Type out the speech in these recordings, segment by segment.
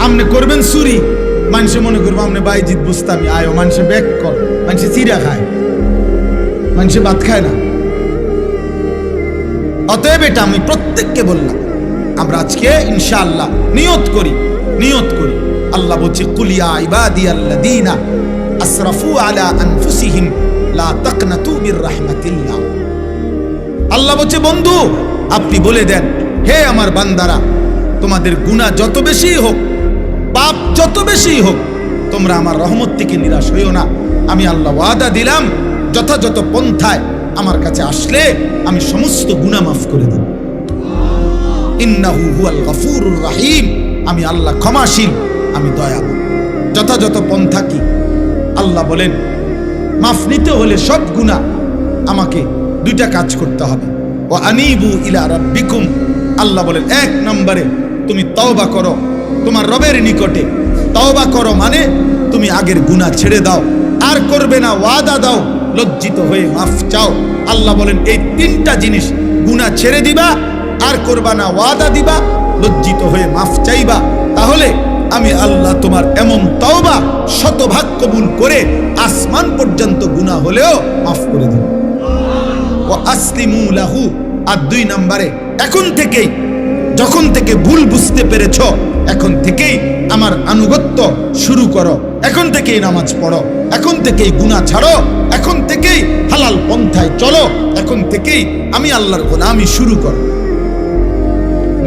আপনি করবেন চুরি, মানুষে মনে করবো আপনি বাইজিৎ বুঝতামি আয়ো, মানুষে ব্যাক কর, মানুষে চিরা খায়, মানুষে ভাত খায় না। অতএব এটা আমি প্রত্যেককে বললাম, আমরা আজকে ইনশাআল্লাহ নিয়ত করি। আল্লাহ বলছে কুলিয়া ইবাদিয়াল্লাযীনা আসরাফু আলা আনফুসিহিম লা তাকনাতু মির রাহমাতিল্লাহ। আল্লাহ বলছে বন্ধু আপনি বলে দেন, হে আমার বান্দারা, তোমাদের গুনাহ যত বেশি হোক, পাপ যত বেশি হোক, তোমরা আমার রহমত থেকে নিরাশ হইও না। আমি আল্লাহ ওয়াদা দিলাম যথাযথ পন্থায় আমার কাছে আসলে আমি সমস্ত গুনাহ মাফ করে দেব। ইন্নাহু হুয়াল গফুরুর রহিম, আমি আল্লাহ ক্ষমাশীল, আমি দয়ালু। যথাযথ পন্থা কি? আল্লাহ বলেন মাফ নিতে হলে সব গুনাহ আমাকে দুইটা কাজ করতে হবে। ওয়া আনিবু ইলা রাব্বিকুম, আল্লাহ বলেন এক নম্বরে তুমি তওবা করো তোমার রবের নিকটে। তওবা করো মানে তুমি আগের গুনাহ ছেড়ে দাও, আর করবে না, ওয়াদা দাও, লজ্জিত হয়ে মাফ চাও। আল্লাহ বলেন এই তিনটা জিনিস, গুনাহ ছেড়ে দিবা, আর করবা না, ওয়াদা দিবা, লজ্জিত হয়ে মাফ চাইবা, তাহলে আমি আল্লাহ তোমার এমন তওবা শতভাগ কবুল করে আসমান পর্যন্ত গুনাহ হলেও মাফ করে দেব। ওয়া আসলিমু লাহু, আর দুই নম্বরে এখন থেকেই, যখন থেকে ভুল বুঝতে পেরেছ, এখন থেকেই আমার আনুগত্য শুরু করো, এখন থেকেই নামাজ পড়ো, এখন থেকেই গুনাহ ছাড়ো, এখন থেকেই হালাল পন্থায় চলো, এখন থেকেই আমি আল্লাহর গোলামি শুরু করো।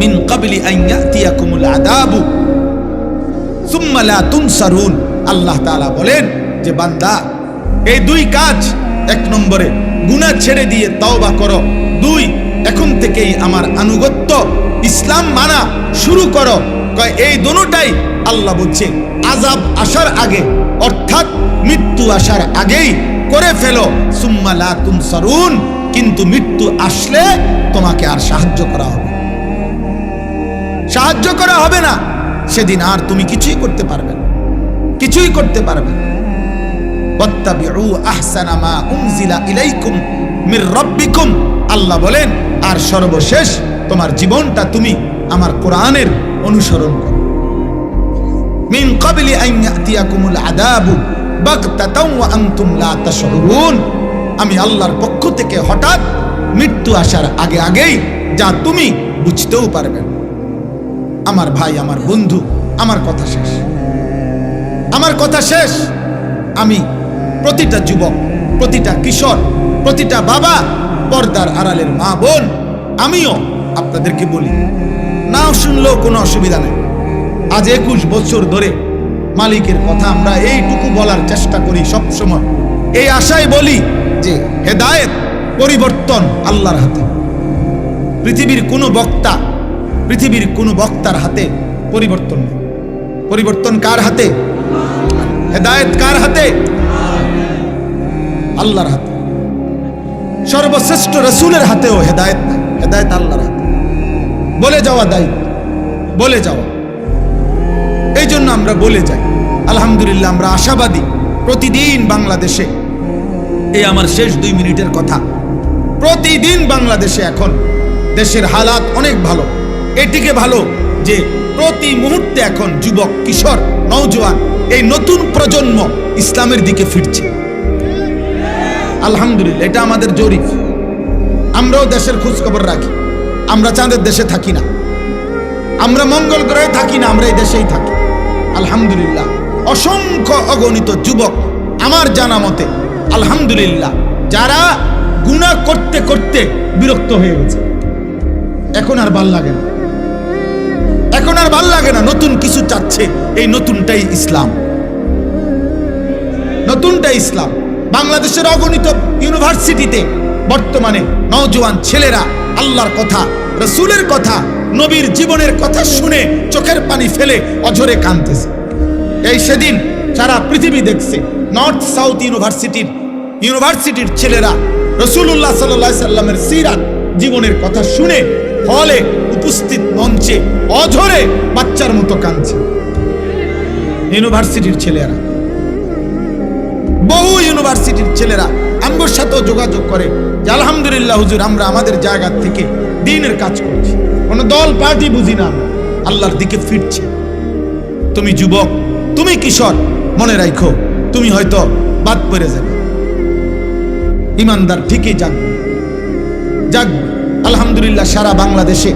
মিন ক্বাবলি আন ইয়াতিয়াকুমুল আযাবু সুম্মা লা তুনসারুন, আল্লাহ তাআলা বলেন যে বান্দা এই দুই কাজ, এক নম্বরে গুনাহ ছেড়ে দিয়ে তওবা করো, দুই এখন থেকেই আমার আনুগত্য ইসলাম মানা শুরু করো। কয় এই দুটোটাই আল্লাহ বলছে আযাব আসার আগে, অর্থাৎ মৃত্যু আসার আগেই করে ফেলো। সুম্মা লা তুনসারুন, কিন্তু মৃত্যু আসলে তোমাকে আর সাহায্য করা হবে না, সেদিন আর তুমি কিছুই করতে পারবে না, কিছুই করতে পারবে না। ওয়াত্তাবিউ আহসানা মা উনজিলা ইলাইকুম মির রাব্বিকুম, আল্লাহ বলেন আর সর্বশেষ তোমার জীবনটা তুমি আমার কোরআনের অনুসরণ করো। মিন ক্বাবলি আন ইয়াতিয়াকুমুল আযাবু বাগতাতাও ওয়া আনতুম লা তাশউরুন, আমি আল্লাহর পক্ষ থেকে হঠাৎ মৃত্যু আসার আগেই যা তুমি বুঝতেও পারবে না। আমার ভাই, আমার বন্ধু, আমার কথা শেষ। আমি প্রতিটা যুবক, প্রতিটা কিশোর, প্রতিটা বাবা, পর্দার আড়ালের মা বোন, আমিও আপনাদেরকে বলি, না শুনলেও কোনো অসুবিধা নেই। আজ 21 বছর ধরে মালিকের কথা আমরা এইটুকু বলার চেষ্টা করি সব সময়, এই আশায় বলি যে হেদায়েত, পরিবর্তন আল্লাহর হাতে। পৃথিবীর কোনো বক্তার হাতে পরিবর্তন নেই। পরিবর্তন কার হাতে? হেদায়েত কার হাতে? আল্লাহর হাতে। সর্বশ্রেষ্ঠ রাসূলের হাতেও হেদায়েত নাই, হেদায়েত আল্লাহর হাতে। বলে যাওয়া দায়িত্ব, বলে যাওয়া। এই জন্য আমরা বলে যাই, আলহামদুলিল্লাহ আমরা আশাবাদী। প্রতিদিন বাংলাদেশে, এই আমার শেষ 2 মিনিটের কথা, প্রতিদিন বাংলাদেশে এখন দেশের হালাত অনেক ভালো। এটিকে ভালো যে প্রতি মুহূর্তে এখন যুবক, কিশোর, নওজোয়ান, এই নতুন প্রজন্ম ইসলামের দিকে ফিরছে। আলহামদুলিল্লাহ, এটা আমাদের জরিপ। আমরাও দেশের খোঁজ খবর রাখি। আমরা চাঁদের দেশে থাকি না, আমরা মঙ্গল গ্রহে থাকি না, আমরা এই দেশেই থাকি। আলহামদুলিল্লাহ, অসংখ্য অগণিত যুবক আমার জানা মতে, আলহামদুলিল্লাহ, যারা গুনাহ করতে করতে বিরক্ত হয়ে গেছে, এখন আর ভাল লাগে না, এখন আর ভাল লাগে না, নতুন কিছু চাচ্ছে। এই নতুনটাই ইসলাম, নতুনটাই ইসলাম। বাংলাদেশের অগণিত ইউনিভার্সিটিতে বর্তমানে নওজোয়ান ছেলেরা আল্লাহর কথা, রাসূলের কথা, নবীর জীবনের কথা শুনে চোখের পানি ফেলে অঝরে কাঁদতেছে। এই সেদিন সারা পৃথিবী দেখছে, নর্থ সাউথ ইউনিভার্সিটির ছেলেরা রাসূলুল্লাহ সাল্লাল্লাহু আলাইহি সাল্লামের সিরাত জীবনের কথা শুনে হলে উপস্থিত মঞ্চে অঝরে বাচ্চার মতো কাঁদছে। ইউনিভার্সিটির ছেলেরা, বহু ইউনিভার্সিটির ছেলেরা আমার সাথেও যোগাযোগ করে যে আলহামদুলিল্লাহ হুজুর, আমরা আমাদের জায়গা থেকে দ্বীনের কাজ করছি, কোনো দল পার্টি বুঝি না, আল্লাহর দিকে ফিরছি। তো তুমি যুবক, তুমি কিশোর, মনে রাখো তুমি হয়তো বাদ পড়ে যাবে। ইমানদার ঠিকই জাগবে। আলহামদুলিল্লাহ, সারা বাংলাদেশে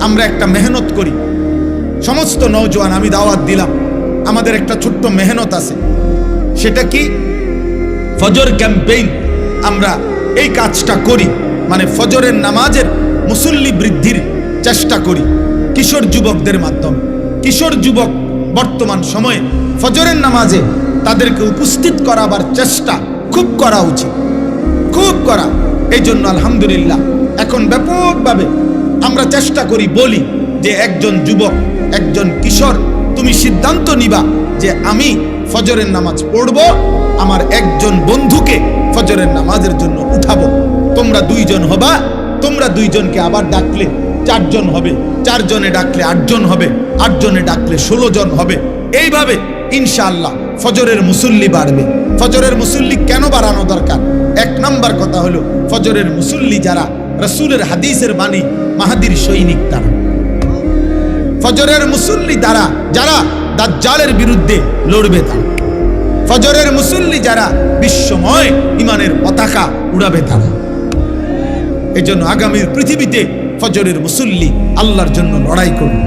আমরা একটা মেহনত করি। সমস্ত নওজোয়ান আমি দাওয়াত দিলাম, আমাদের একটা ছোট্ট মেহনত আছে। সেটা কি? ফজর ক্যাম্পেইন। আমরা এই কাজটা করি, মানে ফজরের নামাজের মুসল্লি বৃদ্ধির চেষ্টা করি কিশোর যুবকদের মাধ্যমে। কিশোর যুবক বর্তমান সময়ে ফজরের নামাজে তাদেরকে উপস্থিত করাবার চেষ্টা খুব করা উচিত, খুব করা। এই জন্য আলহামদুলিল্লাহ এখন ব্যাপকভাবে আমরা চেষ্টা করি, বলি যে একজন যুবক, একজন কিশোর, তুমি সিদ্ধান্ত নিবা যে আমি ফজরের নামাজ পড়ব, আমার একজন বন্ধুকে ফজরের নামাজের জন্য উঠাবো। তোমরা 2 জন হবা, তোমরা 2 জনকে আবার ডাকলে 4 জন হবে, 4 জনে ডাকলে 8 জন হবে, 8 জনে ডাকলে 16 জন হবে। এইভাবে ইনশাআল্লাহ ফজরের মুসল্লি বাড়বে। ফজরের মুসল্লি কেন বাড়ানো দরকার? 1 নম্বর কথা হলো, ফজরের মুসল্লি যারা রাসূলের হাদিসের বাণী মাহাদির সৈনিক, তারা ফজরের মুসল্লি দ্বারা যারা দাজ্জালের বিরুদ্ধে লড়বে, তারা ফজরের মুসল্লি যারা বিশ্বময় ইমানের পতাকা উড়াবে, তারা। এই জন্য আগামীর পৃথিবীতে ফজরের মুসল্লি আল্লাহর জন্য লড়াই করুন।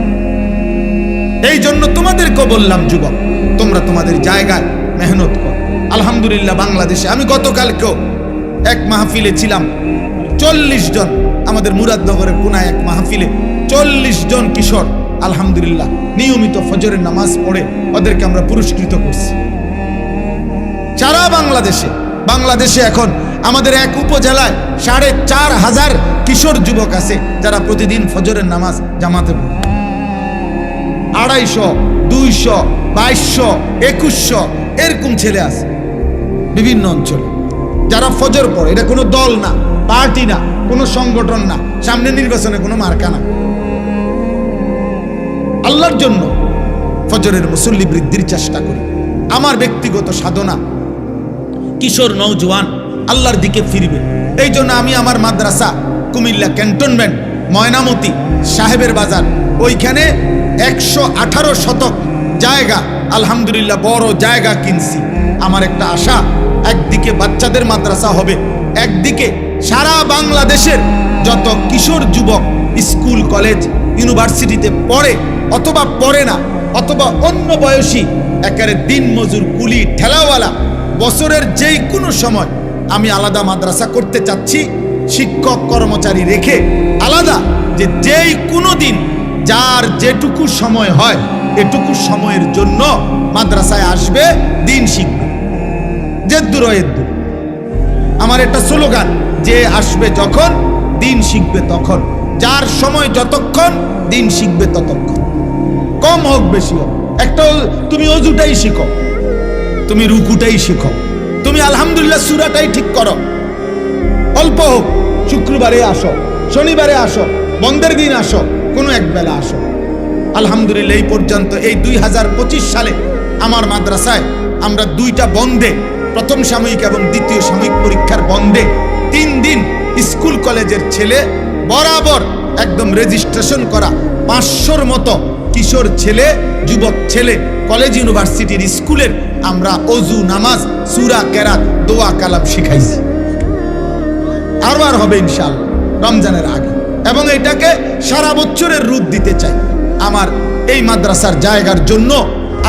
এই জন্য তোমাদেরকে বললাম, যুবক, তোমরা তোমাদের জায়গায় মেহনত কর। আলহামদুলিল্লাহ বাংলাদেশে আমি গতকালকেও এক মাহফিলে ছিলাম, 40 জন, আমাদের মুরাদনগরের কোনায় এক মাহফিলে 40 জন কিশোর আলহামদুলিল্লাহ নিয়মিত ফজরের নামাজ পড়ে ওদেরকে আমরা পুরস্কৃত করছি। সারা বাংলাদেশে এখন আমাদের এক উপজেলায় 4500 কিশোর যুবক আছে যারা প্রতিদিন ফজরের নামাজ জামাতে পড়ে। 250, 200, 2200, 2100 এরকম ছেলে আছে বিভিন্ন অঞ্চলে যারা ফজর পড়ে। এটা কোনো দল না, পার্টি না, কোনো সংগঠন না, সামনে নির্বাচনে কোনো মার্কা না। আল্লাহর জন্য ফজরের মুসল্লি বৃদ্ধির চেষ্টা করি। আমার ব্যক্তিগত সাধনা, কিশোর নওজোয়ান আল্লাহর দিকে ফিরবে। এই জন্য আমি আমার মাদ্রাসা কুমিল্লা ক্যান্টনমেন্ট ময়নামতি সাহেবের বাজার, ওইখানে 118 শতক জায়গা আলহামদুলিল্লাহ বড় জায়গা কিনছি। আমার একটা আশা, একদিকে বাচ্চাদের মাদ্রাসা হবে, একদিকে সারা বাংলাদেশের যত কিশোর যুবক স্কুল কলেজ ইউনিভার্সিটিতে পড়ে অথবা পড়ে না, অথবা অন্য বয়সী একেবারে দিন মজুর কুলি ঠেলাওয়ালা, বছরের যেই কোনো সময় আমি আলাদা মাদ্রাসা করতে চাচ্ছি, শিক্ষক কর্মচারী রেখে আলাদা, যে যেই কোনো দিন যার যেটুকু সময় হয় এটুকু সময়ের জন্য মাদ্রাসায় আসবে, দিন শিখবে। জেদ্দুর এদ্দুর আমার একটা স্লোগান, যে আসবে যখন দিন শিখবে তখন, যার সময় যতক্ষণ দিন শিখবে ততক্ষণ, কম হোক বেশি হোক। একটা তুমি অজুটাই শিখো, তুমি রুকুটাই শিখো, তুমি আলহামদুলিল্লাহ সূরাটাই ঠিক করো, অল্প হোক। শুক্রবারে আসো, শনিবারে আসো, বন্ধের দিন আসো, কোনো এক বেলা আসো। আলহামদুলিল্লাহ এই পর্যন্ত এই 2025 সালে আমার মাদ্রাসায় আমরা 2টা বন্ধে, প্রথম সাময়িক এবং দ্বিতীয় সাময়িক পরীক্ষার বন্ধে 3 দিন স্কুল কলেজের ছেলে বরাবর একদম রেজিস্ট্রেশন করা 500-র মতো কিশোর ছেলে, যুবক ছেলে, কলেজ ইউনিভার্সিটির স্কুলের আমরা অজু, নামাজ, সূরা, কেরাত, দোয়া, কালাম শিখাইছি। আরবার হবে ইনশাআল্লাহ রমজানের আগে, এবং এটাকে সারা বছরের রূপ দিতে চাই। আমার এই মাদ্রাসার জায়গার জন্য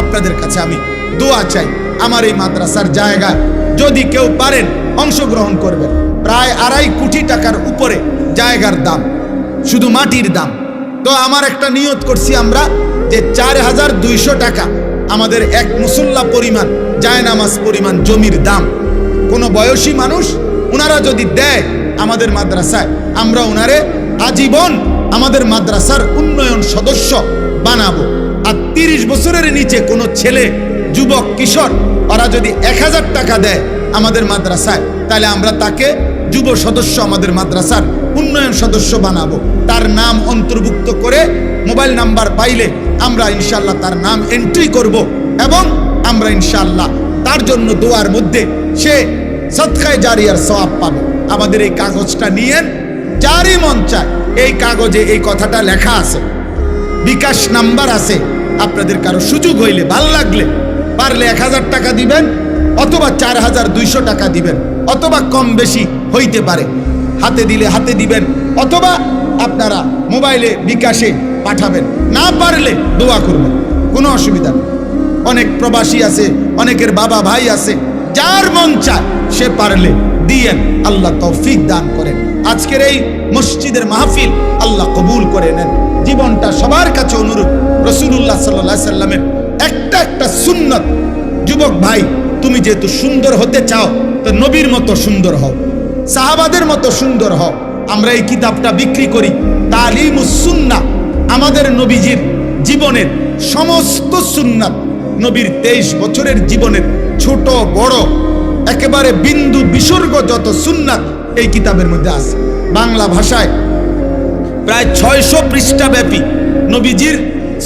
আপনাদের কাছে আমি দোয়া চাই। আমার এই মাদ্রাসার জায়গায় যদি কেউ পারেন অংশগ্রহণ করবেন। প্রায় 2.5 কোটি টাকার উপরে জায়গার দাম, শুধু মাটির দাম। তো আমার একটা নিয়ত করছি আমরা, যে 4200 টাকা আমাদের এক মুসল্লা পরিমাণ, জায়নামাজ পরিমাণ জমির দাম। কোনো বয়সী মানুষ ওনারা যদি দেয় আমাদের মাদ্রাসায়, আমরা ওনারে আজীবন আমাদের মাদ্রাসার উন্নয়ন সদস্য বানাবো। আর 30 বছরের নিচে কোনো ছেলে, যুবক, কিশোর ওরা যদি 1000 টাকা দেয় আমাদের মাদ্রাসায়, তাহলে আমরা তাকে যুব সদস্য, আমাদের মাদ্রাসার উন্নয়ন সদস্য বানাবো। তার নাম অন্তর্ভুক্ত করে মোবাইল নাম্বার পাইলে আমরা ইনশাআল্লাহ তার নাম এন্ট্রি করব, এবং আমরা ইনশাআল্লাহ তার জন্য দোয়ার মধ্যে সে সদকায়ে জারিয়ার সওয়াব পাবে। আমাদের এই কাগজটা নিয়েন, যারই মন চায় এই কাগজে এই কথাটা লেখা আছে, বিকাশ নাম্বার আছে, আপনাদের কারো সুযোগ হইলে ভাল লাগলে পারলে 1000 টাকা দিবেন, অথবা 4200 টাকা দিবেন, অথবা কম বেশি হইতে পারে, হাতে দিলে হাতে দিবেন, অথবা আপনারা মোবাইলে বিকাশে পাঠাবেন, না পারলে দোয়া করবেন, কোনো অসুবিধা নেই। অনেক প্রবাসী আছে, অনেকের বাবা ভাই আছে, যার মন চায় সে পারলে দিয়েন, আল্লাহ তৌফিক দান করেন। আজকের এই মসজিদের মাহফিল আল্লাহ কবুল করে নেন। জীবনটা সবার কাছে অনুরোধ, রাসূলুল্লাহ সাল্লাল্লাহু আলাইহি সাল্লামের একটা সুন্নাত, যুবক ভাই তুমি যেহেতু সুন্দর হতে চাও তো নবীর মতো সুন্দর হও, সাহাবাদের মতো সুন্দর হও। আমরা এই কিতাবটা বিক্রি করি, তালিমুস সুন্নাহ, আমাদের নবীজির জীবনের সমস্ত সুন্নাত, নবীর 23 বছরের জীবনের ছোট বড় একেবারে বিন্দু বিসর্গ যত সুন্নাত এই কিতাবের মধ্যে আছে। বাংলা ভাষায় প্রায় 600 পৃষ্ঠা ব্যাপী নবীজির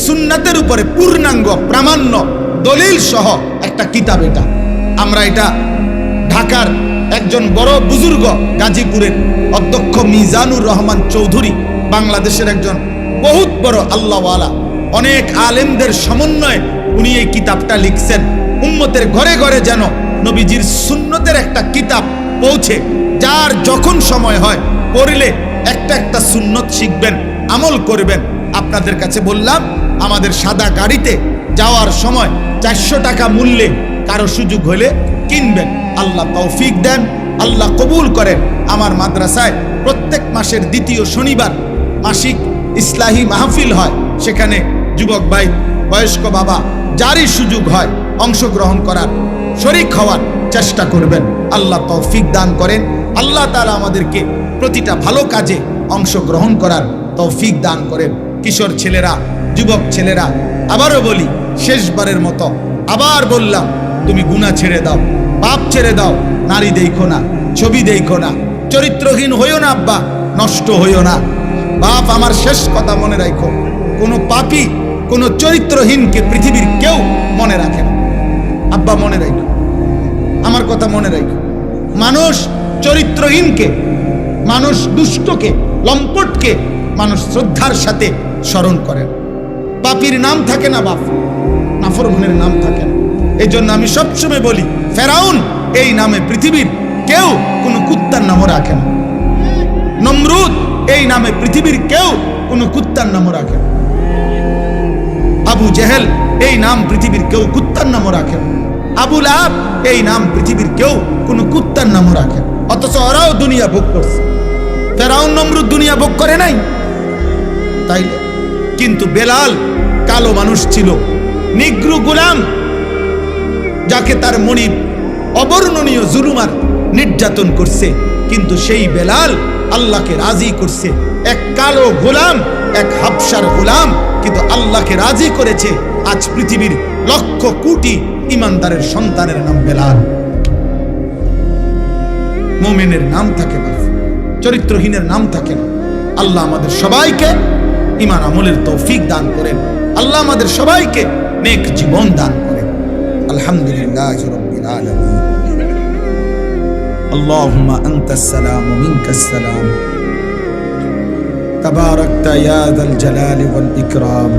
সুন্নাতের উপরে পূর্ণাঙ্গ প্রামাণ্য দলিল সহ একটা কিতাব এটা। আমরা এটা ঢাকার একজন বড় বুজুর্গ, গাজীপুরের অধ্যক্ষ মিজানুর রহমান চৌধুরী, বাংলাদেশের একজন বহুত বড় আল্লাহওয়ালা, অনেক আলেমদের সমন্বয়ে উনি এই কিতাবটা লিখছেন। উম্মতের ঘরে ঘরে যেন নবীজির সুন্নতের একটা কিতাব পৌঁছে, যার যখন সময় হয় পড়লে একটা সুন্নত শিখবেন, আমল করবেন। আপনাদের কাছে বললাম, আমাদের সাদা গাড়িতে যাওয়ার সময় 400 টাকা মূল্যে কারো সুযোগ হলে কিনবেন। আল্লাহ তৌফিক দেন, আল্লাহ কবুল করেন। আমার মাদ্রাসায় প্রত্যেক মাসের দ্বিতীয় শনিবার মাসিক ইসলাহি মাহফিল হয়, সেখানে যুবক ভাই, বয়স্ক বাবা, যারই সুযোগ হয় অংশগ্রহণ করার, শরীক হওয়ার চেষ্টা করবেন। আল্লাহ তৌফিক দান করেন। আল্লাহ তাআলা আমাদেরকে প্রতিটা ভালো কাজে অংশগ্রহণ করার তৌফিক দান করেন। কিশোর ছেলেরা, যুবক ছেলেরা, আবারও বলি, শেষবারের মতো আবার বললাম, তুমি গুনাহ ছেড়ে দাও, পাপ ছেড়ে দাও, নারী দেখো না, ছবি দেখো না, চরিত্রহীন হইও না আব্বা, নষ্ট হইও না। বাপ, আমার শেষ কথা মনে রাখো, কোনো পাপী, কোনো চরিত্রহীনকে পৃথিবীর কেউ মনে রাখে না। আব্বা মনে রাখো, আমার কথা মনে রাখো। মানুষ চরিত্রহীনকে, মানুষ দুষ্টকে, লম্পটকে মানুষ শ্রদ্ধার সাথে স্মরণ করেন। পাপীর নাম থাকে না বাপ, নাফরমানের নাম থাকে না। এই জন্য আমি সবসময় বলি, ফেরাউন এই নামে পৃথিবীর কেউ কোনো কুত্তার নামও রাখে না। নমরুদ এই নামে পৃথিবীর কেউ কোনো কুত্তার নামও রাখে না। আবু জেহেল এই নাম পৃথিবীর কেউ কুত্তার নামও রাখে না। আবু লাহাব এই নাম পৃথিবীর কেউ কোনো কুত্তার নামও রাখে না। অথচ ওরাও দুনিয়া ভোগ করছে। ফেরাউন নমরুদ দুনিয়া ভোগ করে নাই, তাইলে কিন্তু বেলাল কালো মানুষ ছিল, নিগ্রু গোলাম, যাকে তার মনিব অবর্ণনীয় জুলুমার নির্যাতন করছে, কিন্তু সেই বেলাল আল্লাহকে রাজি করছে। এক কালো গোলাম, এক হাবশার গোলাম, কিন্তু আল্লাহকে রাজি করেছে। আজ পৃথিবীর লক্ষ কোটি ইমানদারের সন্তানের নাম বেলাল। মুমিনের নাম থাকে না, চরিত্রহীনের নাম থাকে না। আল্লাহ আমাদের সবাইকে ঈমান আমলের তৌফিক দান করেন। আল্লাহ আমাদের সবাইকে নেক জীবন দান করেন। আলহামদুলিল্লাহি রাব্বিল আলামিন। আল্লাহুম্মা আনতাস সালাম ওয়া মিনকাস সালাম। তাবারাকতা ইয়া যাল জালালি ওয়াল ইকরাম।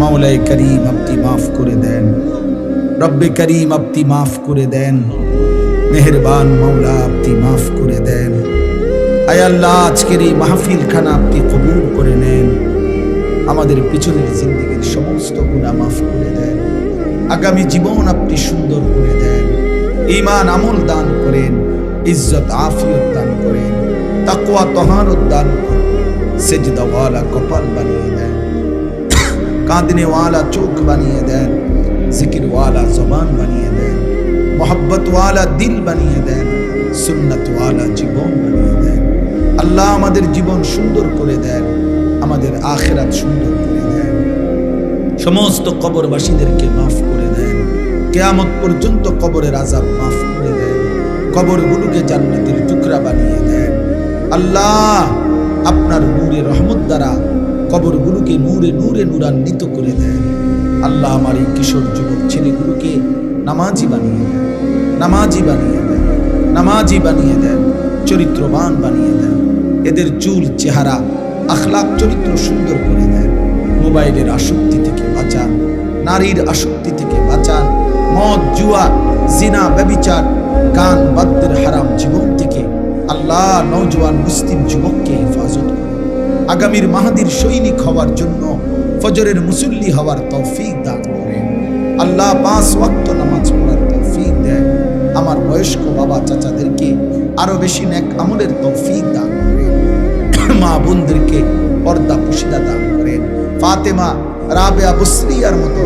মাওলাই করিম, আপনি মাফ করে দেন। রব্বে করিম, আপনি মাফ করে দেন। মেহেরবান মাওলা, আপনি মাফ করে দেন। আয় আল্লাহ, আজকের এই মাহফিল খানা আপনি কবুল করে নেন। আমাদের পিছনের জিন্দেগির সমস্ত গুনাহ মাফ করে দেন। আগামী জীবন আপনি সুন্দর করে দেন। ঈমান আমল দান করেন, ইজ্জত আফিয়ত দান করেন, তাকওয়া তহারত দান করেন। সেজদা ওয়ালা কপাল বানিয়ে দেন, কাঁদনে ওয়ালা চোখ বানিয়ে দেন, জিকির ওয়ালা জবান বানিয়ে দেন, মোহাব্বত ওয়ালা দিল বানিয়ে দেন, সুন্নাত ওয়ালা জীবন বানিয়ে দেন। আল্লাহ আমাদের জীবন সুন্দর করে দেন, আমাদের আখিরাত সুন্দর করে দেন। সমস্ত কবরবাসীদেরকে মাফ করে দেন। কিয়ামত পর্যন্ত কবরের আযাব মাফ করে দেন। কবরগুলোকে জান্নাতের টুকরা বানিয়ে দেন। আল্লাহ, আপনার নূরে রহমত দ্বারা কবরগুলোকে নূরে নূরে নূরান্বিত করে দেন। আল্লাহ, আমার এই কিশোর যুবক ছেলেগুলোকে নামাজি বানিয়ে দেন, নামাজি বানিয়ে দেন, নামাজি বানিয়ে দেন, চরিত্রবান বানিয়ে দেন। এদের চুল, চেহারা, আখলাক, চরিত্র সুন্দর করে দেন। মোবাইলের আসক্তি থেকে বাঁচান, নারীর আসক্তি থেকে বাঁচান, মদ জুয়া জিনা ব্যভিচার গান বাদ্যের হারাম জীবন থেকে আল্লাহ নওজোয়ান মুসলিম যুবককে হেফাজত করুন। আগামীর মাহাদির সৈনিক হওয়ার জন্য ফজরের মুসল্লি হওয়ার তৌফিক দান করেন। আল্লাহ 5 ওয়াক্ত নামাজ পড়ার তৌফিক দেন। আমার বয়স্ক বাবা চাচাদেরকে আরো বেশি নেক আমলের তৌফিক দান করেন। মা বোনদেরকে পর্দা পুশিদা দান করেন। ফাতেমা রাবেয়া বুসরিয়ার মতো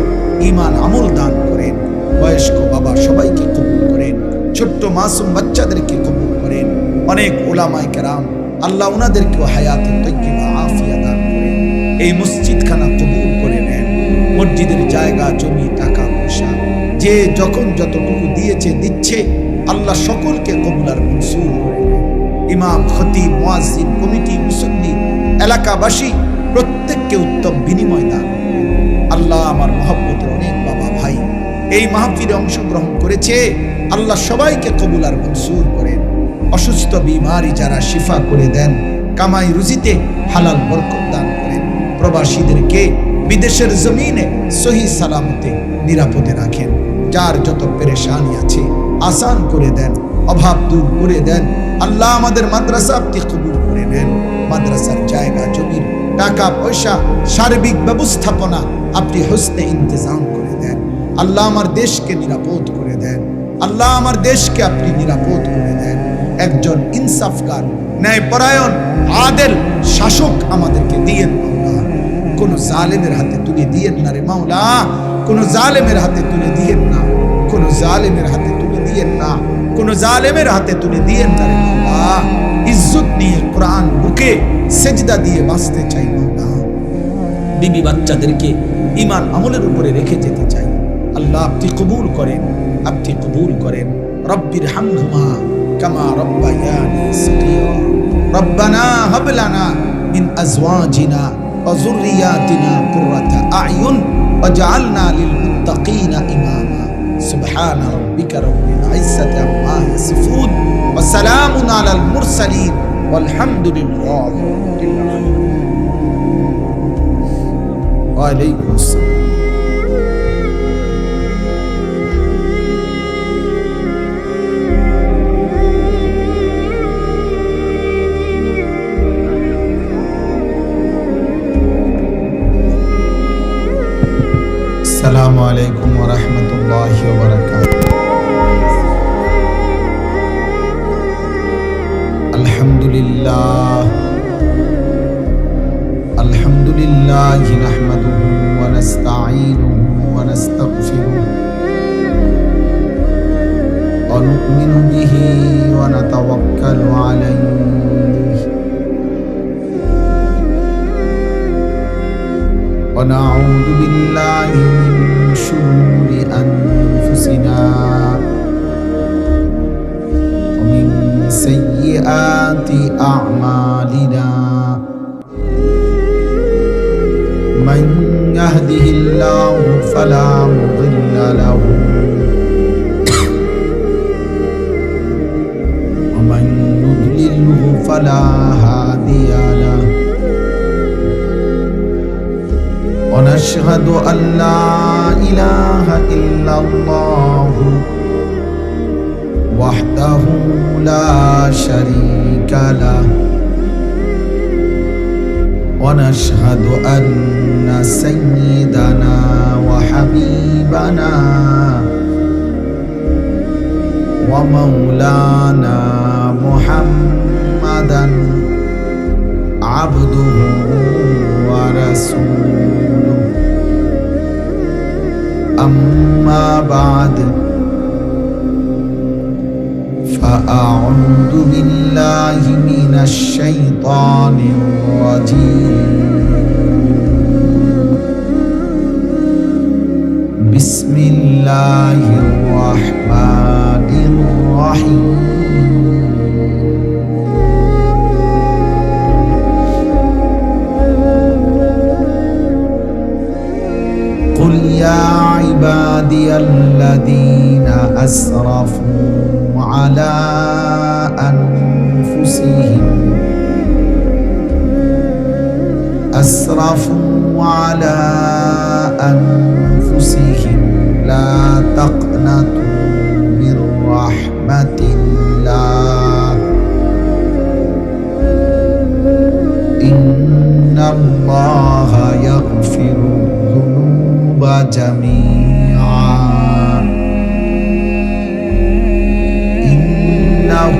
ঈমান আমল দান করেন। বয়স্ক বাবা সবাইকে কবুল করেন। ছোট্ট মাসুম বাচ্চাদেরকে কবুল করেন। অনেক উলামায়ে কেরাম আল্লাহ ওনাদেরকেও হায়াতে তাইয়্যিবা আফিয়া দান করেন। এই মসজিদখানা কবুল করে নেন। মসজিদের জায়গা জমি টাকা পয়সা যে যখন যতটুকু দিয়েছে দিচ্ছে আল্লাহ সকলকে কবুল আর মনসুর করে নেন। ইমাম খতিব মুয়াজ্জিন কমিটি মুসল্লি এলাকাবাসী প্রত্যেককে উত্তম বিনিময় দান করেন। আল্লাহ আমার মহব্বতের অনেক বাবা ভাই এই মাহফিলে অংশগ্রহণ করেছে, আল্লাহ সবাইকে কবুল আর মনসুর করেন। অসুস্থ বিমারি যারা শিফা করে দেন, কামাই রুজিতে হালাল বরকত দান করেন। প্রবাসীদেরকে বিদেশের জমিনে সহি সালামতে নিরাপদে রাখেন। যার যত পেরেশানি আছে আসান করে দেন, অভাব দূর করে দেন। আল্লাহ আমাদের মাদ্রাসা আপনি কবুল করে নেন। মাদ্রাসার জায়গা জমির টাকা পয়সা সার্বিক ব্যবস্থাপনা আপনি হোসনে ইন্তজাম করে দেন। আল্লাহ আমার দেশকে নিরাপদ করে দেন। আল্লাহ আমার দেশকে আপনি নিরাপদ করে দেন। একজন ইনসাফকার ন্যায়পরায়ণ আদেল শাসক আমাদেরকে দিয়েন মাওলা। কোন জালেমের হাতে তুলে দিয়েন না রে মাওলা, কোন জালেমের হাতে তুলে দিয়েন না, কোন জালেমের হাতে তুলে দিয়েন না, কোন জালেমের হাতে তুলে দিয়েন না রে মাওলা। ইজ্জত নিয়ে কোরআন বুকে সেজদা দিয়ে বাঁচতে চাই মাওলা। বিবি বাচ্চাদেরকে ঈমান আমলের উপরে রেখে যেতে চাই। আল্লাহ আপনি কবুল করেন, আপনি কবুল করেন। রব্বির হামহুমা কামা রব্বায়ানি সগীরা। রব্বানা হাব লানা মিন আজওয়াজিনা ওয়া যুররিয়াতিনা কুররাতা আ'য়ুন ওয়াজআলনা লিল মুত্তাকিনা ইমামা। সুবহানা রাব্বিকা রাব্বিল ইজ্জাতি আম্মা ইয়াসিফুন ওয়া সালামুন আলাল মুরসালিন ওয়ালহামদুলিল্লাহি রাব্বিল আলামিন। ওয়া আলাইকুম আসসালাম। আসসালামু আলাইকুম ওয়া রাহমাতুল্লাহি ওয়া বারাকাতুহু। আলহামদুলিল্লাহ আলহামদুলিল্লাহি নাহমাদুহু ওয়া নাস্তাঈনুহু ওয়া নাস্তাগফিরুহু ওয়া নু'মিনু বিহি ওয়া নাতাওয়াক্কালু আলাইহি ونعوذ بالله من شرور أنفسنا ومن سيئات أعمالنا من يهده الله فلا مضل له ومن يضلله فلا هادي له ونشهد أن لا إله إلا الله وحده لا شريك له ونشهد أن سيدنا وحبيبنا ومولانا محمدا عبده ورسوله أما بعد فأعوذ بالله من الشيطان الرجيم بسم الله الرحمن الرحيم قل يا عبادي الذين أسرفوا على أنفسهم على أنفسهم لا تقنطوا من رحمة الله إن الله يغفر الذنوب جميعا إنه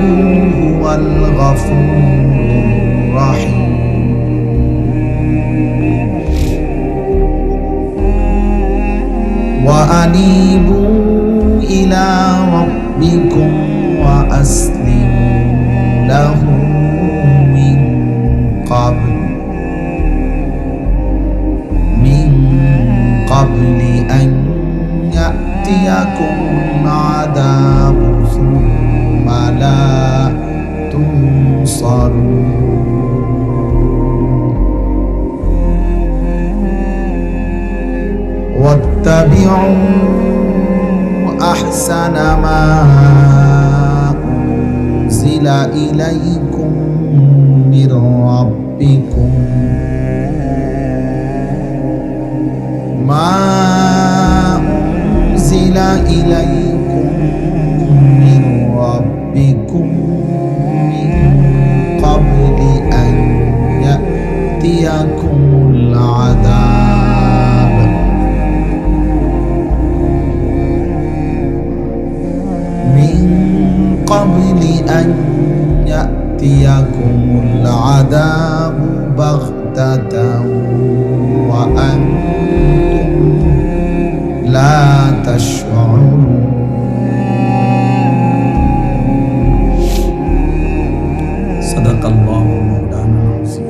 هو الغفور الرحيم وأنيبوا إلى ربكم وأسلموا له من قبل أن يأتيكم العذاب ثم لا تنصرون واتبعوا أحسن ما أنزل إليكم من ربكم من قبل أن يأتيكم العذاب بغتة وأنتم لا تشعرون صدق الله مولانا العظيم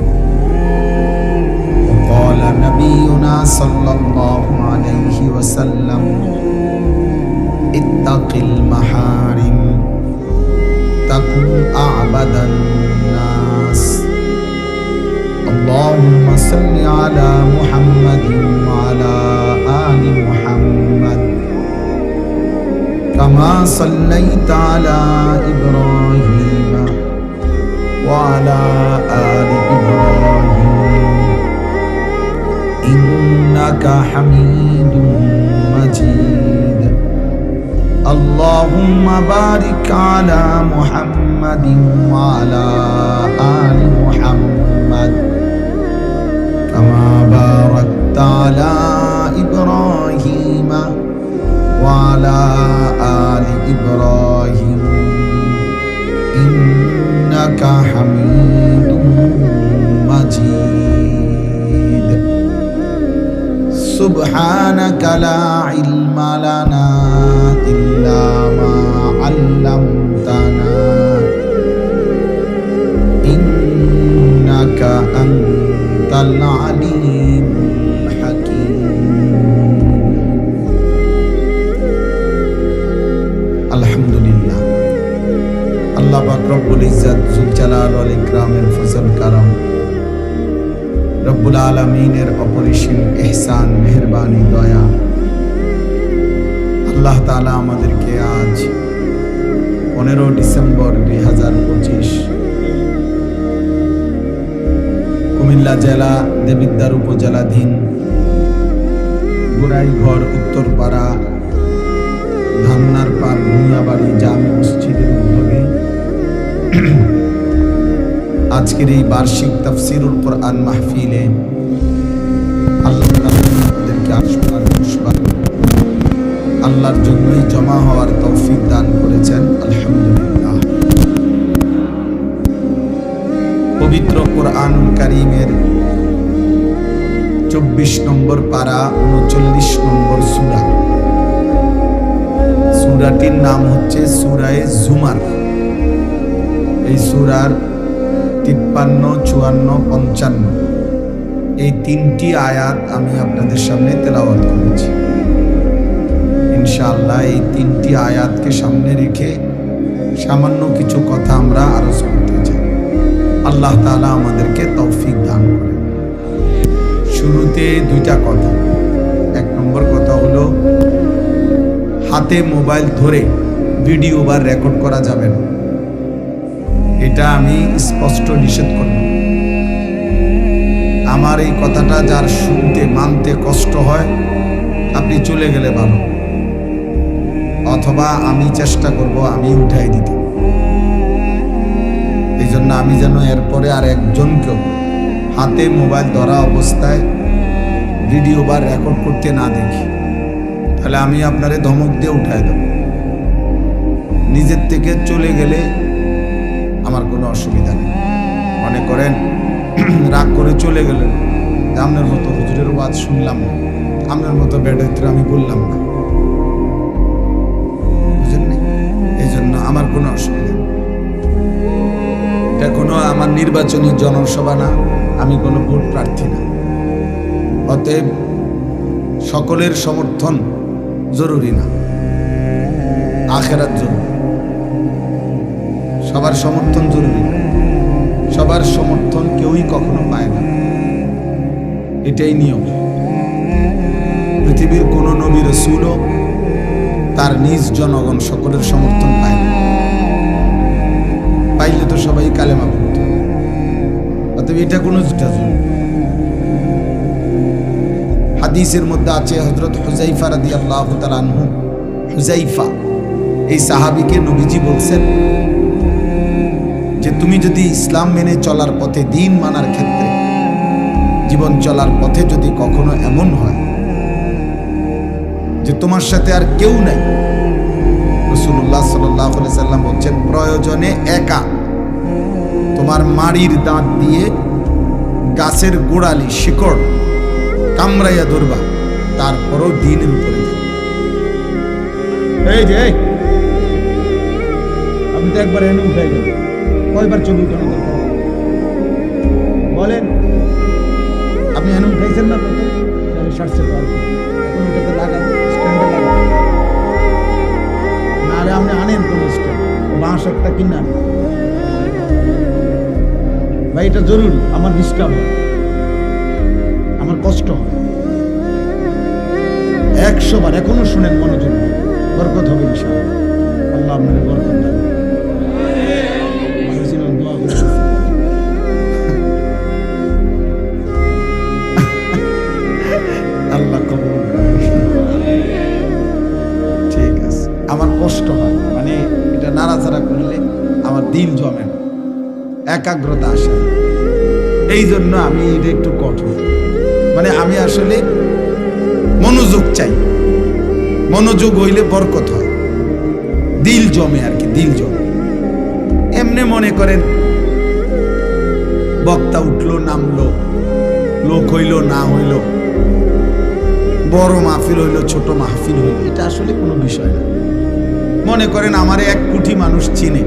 وقال نبينا صلى الله عليه وسلم اتق المحارم تكن أعبد الناس اللهم صل على محمد وعلى آل محمد كما صليت على إبراهيم وعلى آل إبراهيم إنك حميد مجيد اللهم بارك على محمد وعلى آل محمد كما باركت على إبراهيم وعلى آل إبراهيم إنك حميد مجيد سبحانك لا علم لنا إلا ما علمتنا إنك أنت العليم الحكيم الحمد لله আল্লাহ পাক রব্বুল ইজ্জত জুল জালাল ওয়াল ইকরামের ফজল কারাম রব্বুল আলামিনের অপরিসীম ইহসান মেহেরবানি দয়া আল্লাহ তাআলা আমাদেরকে আজ 15 ডিসেম্বর 2025 কুমিল্লা জেলা দেবিদ্বার উপজেলাধীন গোড়াইঘর উত্তরপাড়া ধান্নার পার ভূঁইয়াবাড়ি জামে মসজিদের উদ্যোগে আজকের এই বার্ষিক তাফসীরুল কোরআন মাহফিলে আল্লাহ আমাদেরকে আসবার বসবার আল্লাহর জন্যই জমা হওয়ার তৌফিক দান করেছেন আলহামদুলিল্লাহ। পবিত্র কোরআনুল কারীমের 24 নম্বর পারা 39 নম্বর সূরা, সূরাটির নাম হচ্ছে সূরায়ে জুমার। এই সূরার 53, 54, 55 এই 3টি আয়াত আমি আপনাদের সামনে তেলাওয়াত করেছি। ইনশাআল্লাহ এই 3টি আয়াতকে সামনে রেখে সামান্য কিছু কথা আমরা আরজ করতে চাই। আল্লাহ তাআলা আমাদেরকে তৌফিক দান করেন। শুরুতে 2টা কথা। 1 নম্বর কথা হলো হাতে মোবাইল ধরে ভিডিও বা রেকর্ড করা যাবে না, এটা আমি স্পষ্ট নিষেধ করব। আমার এই কথাটা যার শুনতে মানতে কষ্ট হয়, আপনি চলে গেলে ভালো, অথবা আমি চেষ্টা করব আমি উঠাই দিতে। এই জন্য আমি যেন এরপরে আর একজনকেও হাতে মোবাইল ধরা অবস্থায় ভিডিও বা রেকর্ড করতে না দেখি, তাহলে আমি আপনারে ধমক দিয়ে উঠাই দেব। নিজের থেকে চলে গেলে আমার কোনো অসুবিধা নেই। মনে করেন রাগ করে চলে গেলেন, আপনার মতো হুজুরের ওয়াজ শুনলাম না, আপনার মতো বেডাইত্র আমি বললাম না, বুঝেন না? এই জন্য আমার কোনো অসুবিধা নেই। এটা কোনো আমার নির্বাচনী জনসভা না, আমি কোনো ভোট প্রার্থী না। অতএব সকলের সমর্থন জরুরি না, আখেরাত জরুরি। সবার সমর্থন জরুরি না, সবার সমর্থন কেউই কখনো পায় না, এটাই নিয়ম। পৃথিবীর কোন নবী রাসূলও তার নিজ জনগণ সকলের সমর্থন পায় না, পাইলে তো সবাই কালেমা পড়ত। অতএব এটা কোনো জরুরি। হাদিসের মধ্যে আছে হযরত হুযায়ফা রাদিয়াল্লাহু তাআলা আনহু, হুযায়ফা এই সাহাবীকে নবীজি বলছেন যে তুমি যদি ইসলাম মেনে চলার পথে, দ্বীন মানার ক্ষেত্রে, জীবন চলার পথে যদি কখনো এমন হয় যে তোমার সাথে আর কেউ নাই, রাসূলুল্লাহ সাল্লাল্লাহু আলাইহি সাল্লাম বলছেন প্রয়োজনে একা তোমার মাড়ির দাঁত দিয়ে গাছের গোড়ালি শিকড় কামড়াইয়া ধরবা, তারপরও দ্বীনের উপরে থাকবে। এই যে আপনি তো একবার এনে উঠাই দেন, কয়বার ছবি উঠানো দরকার বলেন? আপনি এনে উঠাইছেন না প্রথম, সার্চের পর এখন ওটাতে লাগান, স্ট্যান্ডে লাগান। না রে আপনি আনেন কোন স্ট্যান্ড, বাঁশ একটা কিনে আনেন ভাই, এটা জরুরি। আমার ডিস্টার্ব হয়, আমার কষ্ট হয়। 100 বার এখনো শুনেন মনোযোগ, বরকত হবে ইনশাআল্লাহ। আল্লাহ আপনার বরকত দেন। আল্লাহ কবুল করেন। ঠিক আছে, আমার কষ্ট হয়, মানে এটা নাড়াচাড়া করলে আমার দিল জমে না, একাগ্রতা আসে। এই জন্য আমি এটা একটু কঠোর, মানে আমি আসলে মনোযোগ চাই। মনোযোগ হইলে বরকত হয়, দিল জমে আর কি, দিল জমে। এমনি মনে করেন বক্তা উঠলো নামলো, লোক হইল না হইল, বড় মাহফিল হইল ছোট মাহফিল হইল, এটা আসলে কোনো বিষয় না। মনে করেন আমারে 1 কোটি মানুষ চিনে,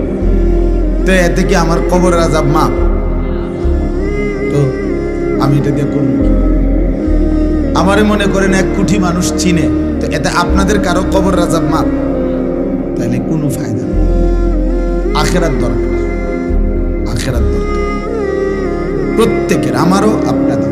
তো এতে কি আমার কবরের আযাব মাপ? তো আমি এটা দিয়ে করব কি? আমারে মনে করেন 1 কোটি মানুষ চিনে, তো এতে আপনাদের কারো কবরের আযাব মাপ? তাহলে কোনো ফায়দা নেই। আখিরাত দরকার, আখিরাত দরকার প্রত্যেকের, আমারও আপনাদের।